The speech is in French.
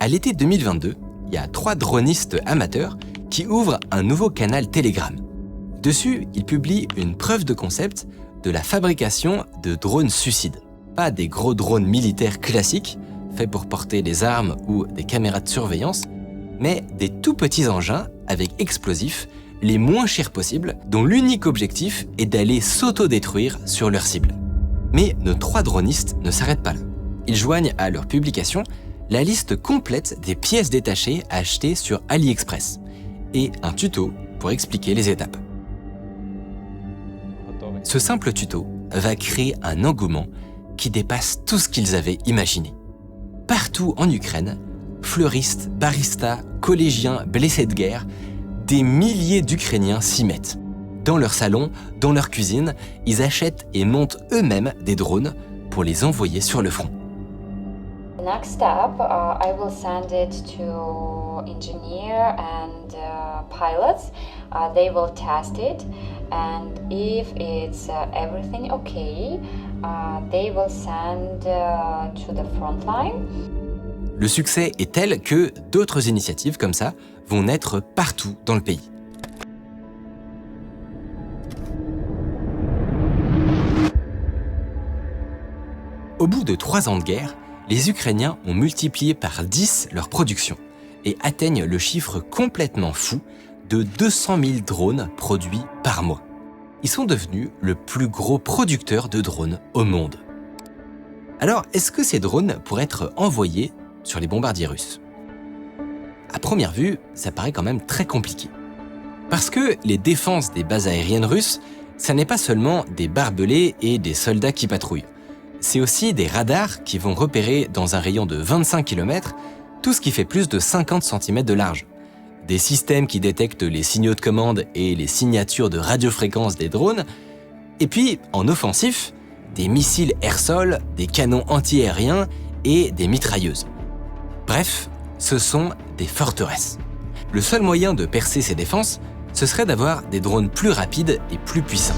À l'été 2022, il y a 3 dronistes amateurs qui ouvrent un nouveau canal Telegram. Dessus, ils publient une preuve de concept de la fabrication de drones suicides. Pas des gros drones militaires classiques, faits pour porter des armes ou des caméras de surveillance, mais des tout petits engins avec explosifs les moins chers possibles, dont l'unique objectif est d'aller s'auto-détruire sur leur cible. Mais nos 3 dronistes ne s'arrêtent pas là. Ils joignent à leur publication la liste complète des pièces détachées à acheter sur AliExpress et un tuto pour expliquer les étapes. Ce simple tuto va créer un engouement qui dépasse tout ce qu'ils avaient imaginé. Partout en Ukraine, fleuristes, baristas, collégiens, blessés de guerre, des milliers d'Ukrainiens s'y mettent. Dans leur salon, dans leur cuisine, ils achètent et montent eux-mêmes des drones pour les envoyer sur le front. Next step, I will send it to engineer and pilots. They will test it, and if it's everything okay, they will send to the front line. Le succès est tel que d'autres initiatives comme ça vont naître partout dans le pays. Au bout de 3 ans de guerre, les Ukrainiens ont multiplié par 10 leur production et atteignent le chiffre complètement fou de 200 000 drones produits par mois. Ils sont devenus le plus gros producteur de drones au monde. Alors, est-ce que ces drones pourraient être envoyés sur les bombardiers russes? À première vue, ça paraît quand même très compliqué. Parce que les défenses des bases aériennes russes, ça n'est pas seulement des barbelés et des soldats qui patrouillent. C'est aussi des radars qui vont repérer dans un rayon de 25 km tout ce qui fait plus de 50 cm de large. Des systèmes qui détectent les signaux de commande et les signatures de radiofréquence des drones. Et puis, en offensif, des missiles air-sol, des canons anti-aériens et des mitrailleuses. Bref, ce sont des forteresses. Le seul moyen de percer ces défenses, ce serait d'avoir des drones plus rapides et plus puissants.